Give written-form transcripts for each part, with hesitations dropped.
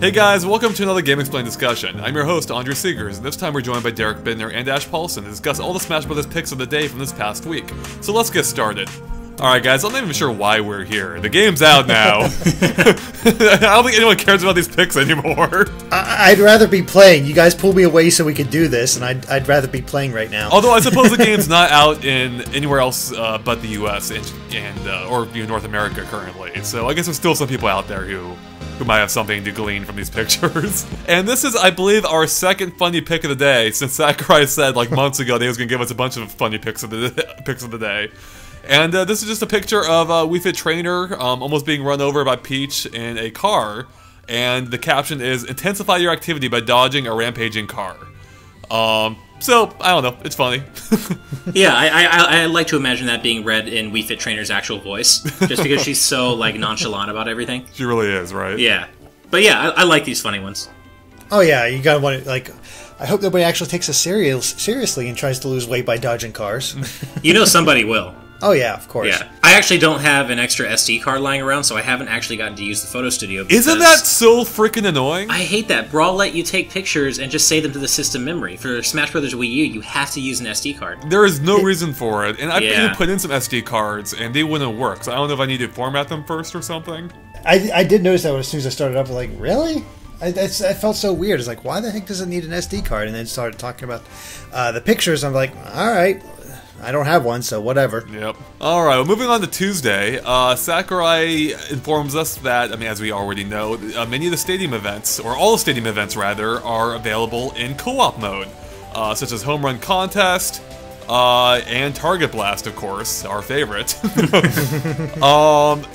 Hey guys, welcome to another GameXplain discussion. I'm your host, Andrew Seegers, and this time we're joined by Derek Bittner and Ash Paulson to discuss all the Smash Bros. Picks of the day from this past week. So let's get started. Alright guys, I'm not even sure why we're here. The game's out now. I don't think anyone cares about these picks anymore. I'd rather be playing. You guys pulled me away so we could do this, and I'd rather be playing right now. Although I suppose the game's not out in anywhere else but the US or North America currently. So I guess there's still some people out there who might have something to glean from these pictures. And this is, I believe, our second funny pick of the day, since Sakurai said like months ago that he was going to give us a bunch of funny picks of the day. And this is just a picture of Wii Fit Trainer almost being run over by Peach in a car. And the caption is, "Intensify your activity by dodging a rampaging car." So, I don't know, it's funny. Yeah, I like to imagine that being read in Wii Fit Trainer's actual voice, just because she's so, like, nonchalant about everything. She really is, right? Yeah. But yeah, I like these funny ones. Oh yeah, you gotta want to, like, I hope nobody actually takes us seriously and tries to lose weight by dodging cars. You know somebody will. Oh yeah, of course. Yeah. I actually don't have an extra SD card lying around, so I haven't actually gotten to use the photo studio. Isn't that so freaking annoying? I hate that. Brawl let you take pictures and just save them to the system memory. For Smash Bros. Wii U, you have to use an SD card. There is no reason for it, and I've even put in some SD cards, and they wouldn't work, so I don't know if I need to format them first or something. I did notice that as soon as I started up, I was like, really? I felt so weird. It's like, why the heck does it need an SD card? And then started talking about the pictures. I'm like, all right. I don't have one, so whatever. Yep. Alright, well, moving on to Tuesday, Sakurai informs us that, I mean, as we already know, many of the stadium events, or all the stadium events rather, are available in co-op mode, such as Home Run Contest, and Target Blast, of course, our favorite.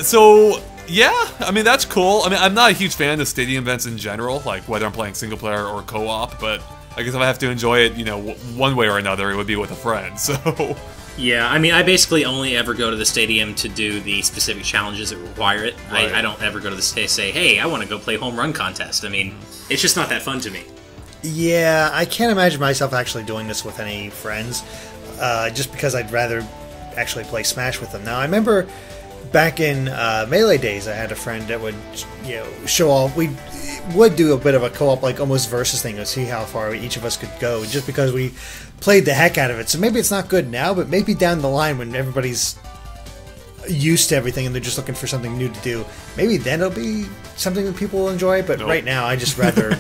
So, yeah, I mean, that's cool. I mean, I'm not a huge fan of stadium events in general, like whether I'm playing single player or co-op, but I guess if I have to enjoy it, you know, one way or another, it would be with a friend, so... Yeah, I mean, I basically only ever go to the stadium to do the specific challenges that require it. Right. I don't ever go to the stadium and say, hey, I want to go play Home Run Contest. I mean, it's just not that fun to me. Yeah, I can't imagine myself actually doing this with any friends, just because I'd rather actually play Smash with them. Now, I remember back in Melee days, I had a friend that would, you know, show off. We would do a bit of a co-op, like almost versus thing, to see how far each of us could go, just because we played the heck out of it. So maybe it's not good now, but maybe down the line when everybody's used to everything and they're just looking for something new to do, maybe then it'll be something that people will enjoy. But right now, I just rather.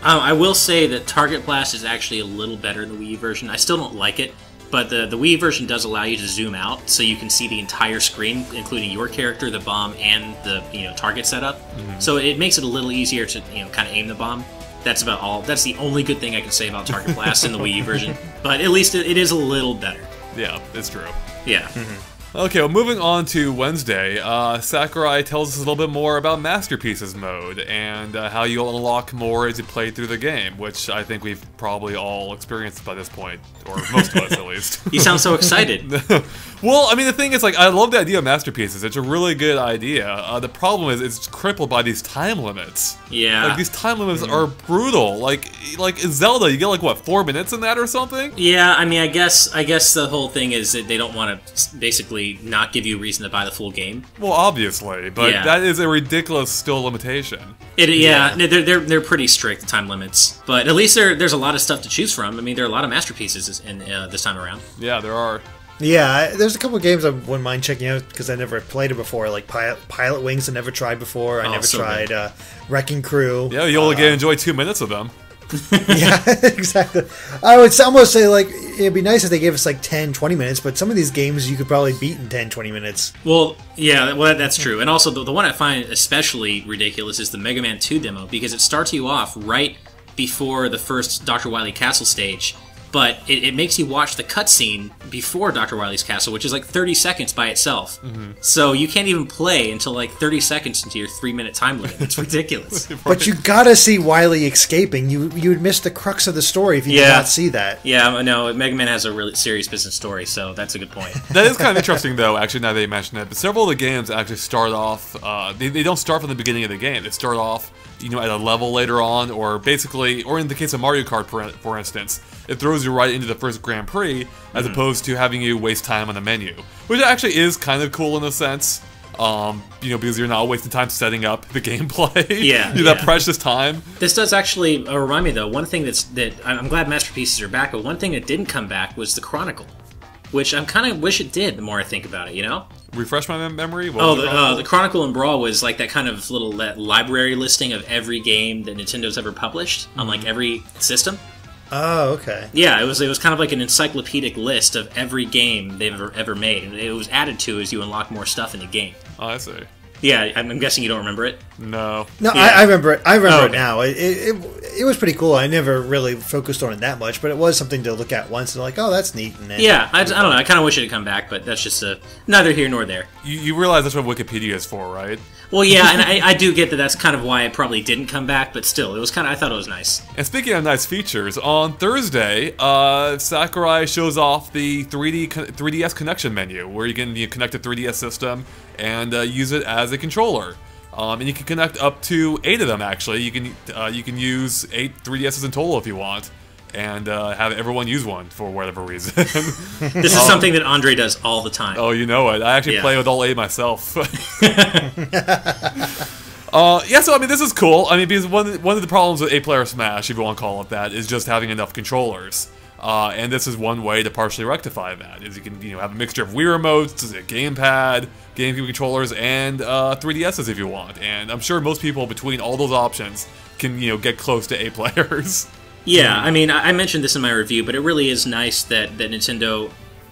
I will say that Target Blast is actually a little better than the Wii U version. I still don't like it. But the Wii version does allow you to zoom out, so you can see the entire screen, including your character, the bomb, and the target setup. Mm-hmm. So it makes it a little easier to kind of aim the bomb. That's about all. That's the only good thing I can say about Target Blast in the Wii U version. But at least it is a little better. Yeah, it's true. Yeah. Mm-hmm. Okay, well, moving on to Wednesday, Sakurai tells us a little bit more about Masterpieces mode and how you'll unlock more as you play through the game, which I think we've probably all experienced by this point, or most of us at least. You sound so excited. Well, I mean, the thing is, like, I love the idea of Masterpieces. It's a really good idea. The problem is it's crippled by these time limits. Yeah. Like, these time limits are brutal. Like in Zelda, you get, like, what, 4 minutes in that or something? Yeah, I mean, I guess the whole thing is that they don't want to basically not give you a reason to buy the full game. Well, obviously, but that is a ridiculous still limitation. They're pretty strict, the time limits. But at least there's a lot of stuff to choose from. I mean, there are a lot of Masterpieces in this time around. Yeah, there are. Yeah, there's a couple of games I wouldn't mind checking out because I never played it before, like Pilot Wings I never tried before. I never tried Wrecking Crew. Yeah, you only get to enjoy 2 minutes of them. Yeah, exactly. I would almost say, like, it'd be nice if they gave us like 10, 20 minutes, but some of these games you could probably beat in 10, 20 minutes. Well, yeah, that's true. And also, the one I find especially ridiculous is the Mega Man 2 demo, because it starts you off right before the first Dr. Wily Castle stage, but it makes you watch the cutscene before Dr. Wily's Castle, which is like 30 seconds by itself. Mm-hmm. So you can't even play until like 30 seconds into your 3-minute time limit. It's ridiculous. But you gotta see Wily escaping. You would miss the crux of the story if you did not see that. Yeah, no, Mega Man has a really serious business story, so that's a good point. That is kind of interesting, though, actually, now that you mention it. But several of the games actually start off, they don't start from the beginning of the game. They start off, at a level later on, or basically, or in the case of Mario Kart, for instance, it throws you right into the first Grand Prix, as opposed to having you waste time on the menu. Which actually is kind of cool in a sense. Because you're not wasting time setting up the gameplay. Yeah, that precious time. This does actually remind me, though, one thing that I'm glad Masterpieces are back, but one thing that didn't come back was the Chronicle, which I kind of wish it did. The more I think about it, Refresh my memory. The Chronicle and Brawl was like that kind of little library listing of every game that Nintendo's ever published on like every system. Oh, okay. Yeah, it was kind of like an encyclopedic list of every game they've ever made, and it was added to as you unlock more stuff in the game. Oh, I see. Yeah, I'm guessing you don't remember it? No. No, yeah. I remember it. I remember it now. It was pretty cool. I never really focused on it that much, but it was something to look at once and like, oh, that's neat. And then, yeah, I don't know. I kind of wish it had come back, but that's just neither here nor there. You realize that's what Wikipedia is for, right? Well, yeah, and I do get that that's kind of why it probably didn't come back, but still, I thought it was nice. And speaking of nice features, on Thursday, Sakurai shows off the 3DS connection menu, where you can connect a 3DS system and use it as a controller. And you can connect up to 8 of them, actually. You can use 8 3DSs in total if you want, and have everyone use one for whatever reason. This is something that Andre does all the time. Oh, you know it. I actually play with all 8 myself. So this is cool. Because one of the problems with 8-player Smash, if you want to call it that, is just having enough controllers. And this is one way to partially rectify that. Is you can have a mixture of Wii remotes, a gamepad, GameCube controllers, and 3DSs if you want. And I'm sure most people between all those options can get close to 8 players. Yeah, I mentioned this in my review, but it really is nice that Nintendo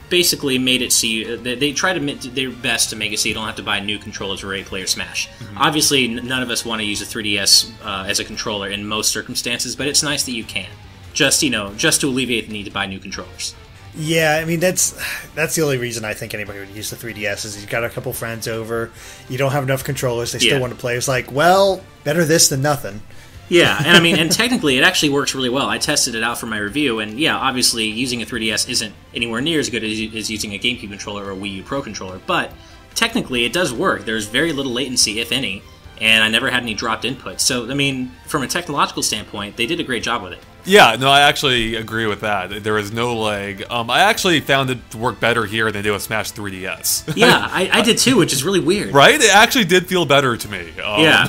basically made it so they try to do their best to make it so you don't have to buy new controllers for 8-player Smash. Mm-hmm. Obviously, none of us want to use a 3DS as a controller in most circumstances, but it's nice that you can. Just to alleviate the need to buy new controllers. Yeah, that's the only reason I think anybody would use the 3DS is you've got a couple friends over, you don't have enough controllers, they still want to play. It's like, well, better this than nothing. Yeah, and technically it actually works really well. I tested it out for my review, and yeah, obviously using a 3DS isn't anywhere near as good as using a GameCube controller or a Wii U Pro controller, but technically it does work. There's very little latency, if any, and I never had any dropped input. So, from a technological standpoint, they did a great job with it. Yeah, no, I actually agree with that. There is no lag. I actually found it to work better here than it did with Smash 3DS. Yeah, I did too, which is really weird. Right? It actually did feel better to me. Yeah.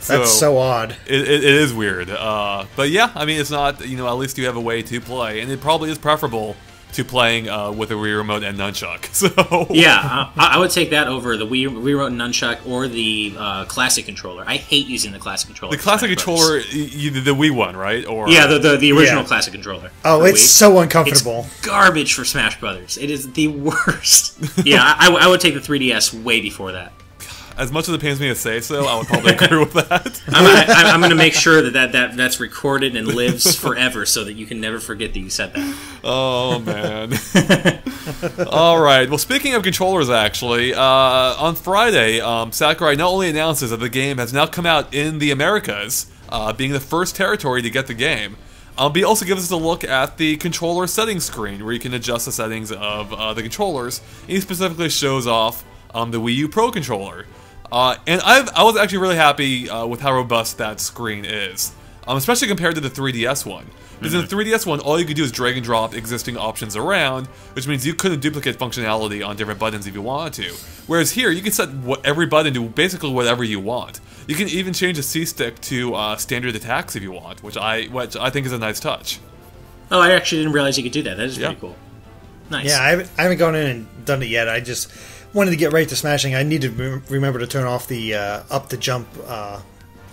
That's so odd. It is weird. But yeah, it's not, at least you have a way to play. And it probably is preferable to playing with a Wii Remote and Nunchuck. So yeah, I would take that over the Wii Remote and Nunchuck or the Classic Controller. I hate using the Classic Controller. The Classic Controller, the Wii one, right? Or yeah, the original Classic Controller. Oh, it's so uncomfortable. It's garbage for Smash Brothers. It is the worst. Yeah, I would take the 3DS way before that. As much as it pains me to say so, I would probably agree with that. I'm going to make sure that's recorded and lives forever so that you can never forget that you said that. Oh, man. All right. Well, speaking of controllers, actually, on Friday, Sakurai not only announces that the game has now come out in the Americas, being the first territory to get the game, but he also gives us a look at the controller settings screen, where you can adjust the settings of the controllers. He specifically shows off the Wii U Pro controller. And I was actually really happy with how robust that screen is, especially compared to the 3DS one. Because in the 3DS one, all you could do is drag and drop existing options around, which means you couldn't duplicate functionality on different buttons if you wanted to. Whereas here, you can set every button to basically whatever you want. You can even change the C-stick to standard attacks if you want, which I think is a nice touch. Oh, I actually didn't realize you could do that. That is pretty cool. Nice. Yeah, I haven't gone in and done it yet. I just wanted to get right to smashing. I need to remember to turn off the up the jump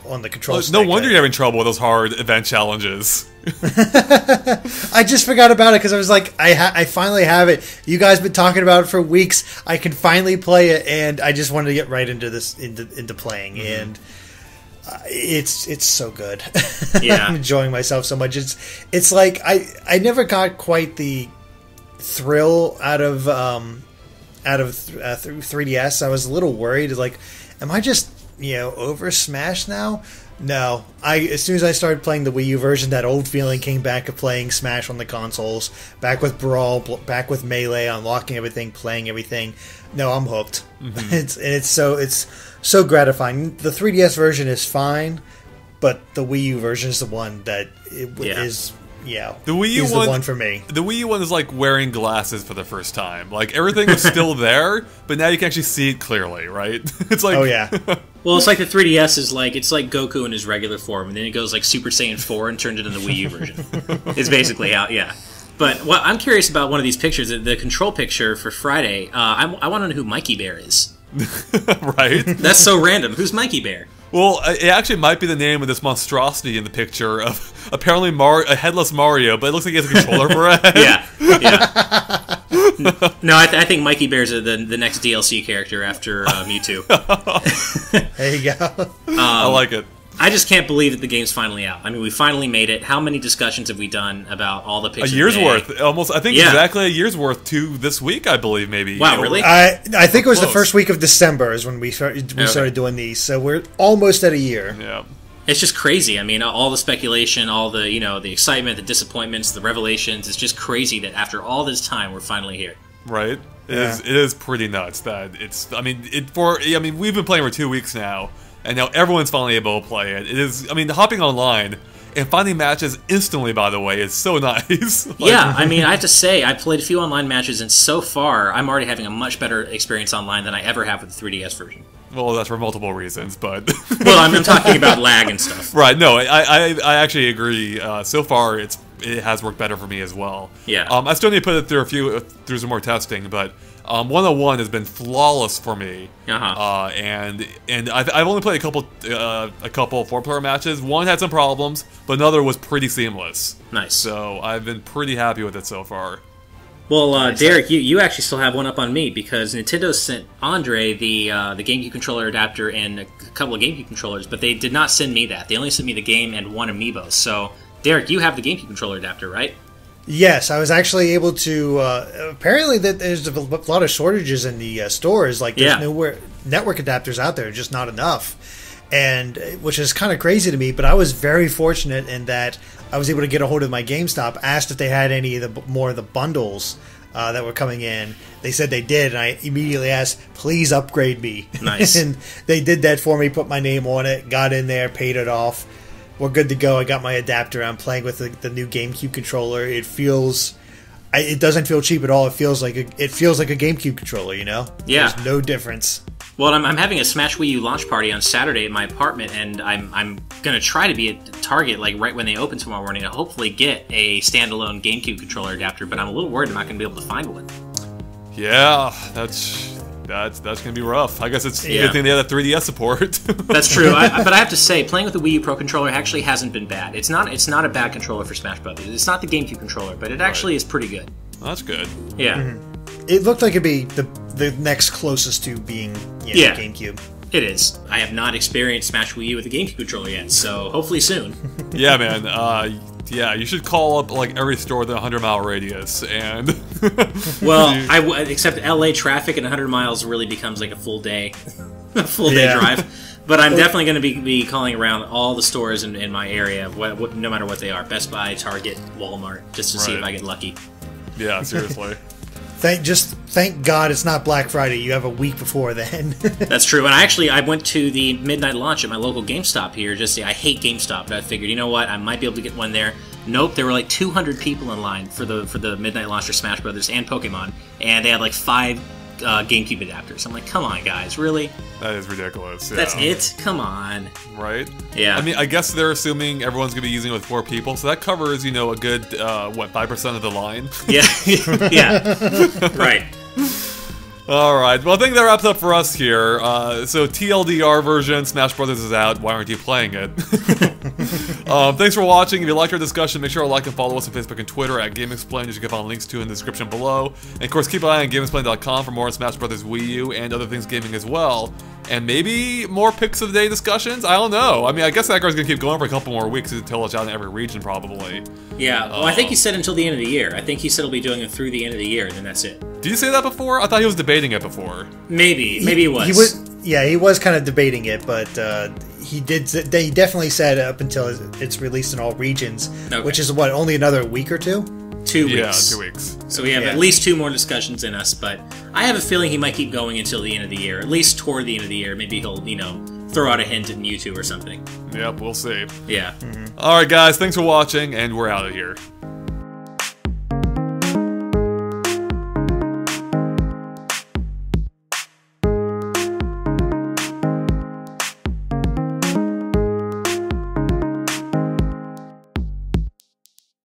on the control stick. No wonder you're having trouble with those hard event challenges. I just forgot about it because I was like, I finally have it. You guys been talking about it for weeks. I can finally play it, and I just wanted to get right into this into playing, and it's so good. Yeah, I'm enjoying myself so much. It's like I never got quite the thrill out of 3DS. I was a little worried, like, am I just over Smash now? No, as soon as I started playing the Wii U version, that old feeling came back of playing Smash on the consoles, back with Brawl, back with Melee, unlocking everything, playing everything. No, I'm hooked. It's so gratifying. The 3DS version is fine, but the Wii U version is the one that is yeah, The Wii U he's one, the one for me. The Wii U one is like wearing glasses for the first time. Like, everything was still there, but now you can actually see it clearly, right? It's like... Oh, yeah. Well, it's like the 3DS is like, it's like Goku in his regular form, and then it goes like Super Saiyan 4 and turns into the Wii U version. It's basically how, yeah. But what I'm curious about one of these pictures, the control picture for Friday, I want to know who MikeyBear is. Right? That's so random. Who's MikeyBear? Well, it actually might be the name of this monstrosity in the picture of apparently a headless Mario, but it looks like he has a controller for a head. Yeah. No, I think MikeyBear's the next DLC character after Mewtwo. There you go. I like it. I just can't believe that the game's finally out. I mean, we finally made it. How many discussions have we done about all the pictures? A year's worth. Almost, I think exactly a year's worth to this week, I believe, maybe. Wow, really? I think it was the first week of December is when we started doing these, so we're almost at a year. Yeah. It's just crazy. I mean, all the speculation, all the, the excitement, the disappointments, the revelations. It's just crazy that after all this time, we're finally here. Right. It is pretty nuts that it's. I mean, we've been playing for 2 weeks now, and now everyone's finally able to play it. It is. I mean, hopping online and finding matches instantly, by the way, is so nice. Yeah, I mean, I have to say, I played a few online matches, and so far, I'm already having a much better experience online than I ever have with the 3DS version. Well, that's for multiple reasons, but... Well, I'm talking about lag and stuff. Right, no, I actually agree. So far, it has worked better for me as well. Yeah. I still need to put it through some more testing, but 101 has been flawless for me. And I've only played a couple 4-player matches. One had some problems, but another was pretty seamless. Nice. So I've been pretty happy with it so far. Well, Derek, you actually still have one up on me because Nintendo sent Andre the GameCube controller adapter and a couple of GameCube controllers, but they did not send me that. They only sent me the game and one amiibo. So, Derek, you have the GameCube controller adapter, right? Yes, I was actually able to. Apparently, that there's a lot of shortages in the stores. Like, there's no network adapters out there, just not enough, and which is kind of crazy to me. But I was very fortunate in that I was able to get a hold of my GameStop, asked if they had any of the more of the bundles that were coming in. They said they did, and I immediately asked, please upgrade me. Nice. And they did that for me, put my name on it, got in there, paid it off. We're good to go. I got my adapter. I'm playing with the new GameCube controller. It feels... it doesn't feel cheap at all. It feels like a GameCube controller, you know? Yeah. There's no difference. Well, I'm having a Smash Wii U launch party on Saturday at my apartment, and I'm going to try to be at Target like right when they open tomorrow morning and hopefully get a standalone GameCube controller adapter, but I'm a little worried I'm not going to be able to find one. Yeah, that's going to be rough. I guess it's a good thing they have that 3DS support. That's true. But I have to say, playing with the Wii U Pro controller actually hasn't been bad. It's not a bad controller for Smash Brothers. It's not the GameCube controller, but it actually is pretty good. That's good. Yeah. Mm-hmm. It looked like it'd be the next closest to being GameCube. It is. I have not experienced Smash Wii U with a GameCube controller yet, so hopefully soon. Yeah, man. Yeah, you should call up like every store within a 100-mile radius, and well, except LA traffic at 100 miles really becomes like a full day, drive. But I'm definitely going to be calling around all the stores in my area, no matter what they are: Best Buy, Target, Walmart, just to see if I get lucky. Yeah, seriously. Thank God it's not Black Friday. You have a week before then. That's true. And I went to the midnight launch at my local GameStop here. I hate GameStop, but I figured, you know what, I might be able to get one there. Nope, there were like 200 people in line for the midnight launch for Smash Brothers and Pokemon, and they had like 5 GameCube adapters. I'm like, come on, guys, really? That is ridiculous. Yeah. That's it? Come on. Right? Yeah. I mean, I guess they're assuming everyone's going to be using it with 4 people, so that covers, a good, 5% of the line? Yeah. Yeah. Right. Alright, well I think that wraps up for us here. So TLDR version, Smash Brothers is out, why aren't you playing it? Thanks for watching. If you liked our discussion, make sure to like and follow us on Facebook and Twitter at GameXplain, as you can find links to in the description below. And of course, keep an eye on GameXplain.com for more on Smash Brothers Wii U and other things gaming as well. And maybe more picks of the day discussions? I don't know. I mean, I guess that guy's going to keep going for a couple more weeks until it's out in every region, probably. Yeah, well, I think he said until the end of the year. I think he said he'll be doing it through the end of the year, and then that's it. Did you say that before? I thought he was debating it before. Maybe he was. He was kind of debating it, but he definitely said up until it's released in all regions, which is what, only another week or two? 2 weeks. Yeah, 2 weeks. So we have at least 2 more discussions in us, but I have a feeling he might keep going until the end of the year, at least toward the end of the year. Maybe he'll, throw out a hint in Mewtwo or something. Yep, we'll see. Yeah. Alright guys, thanks for watching, and we're out of here.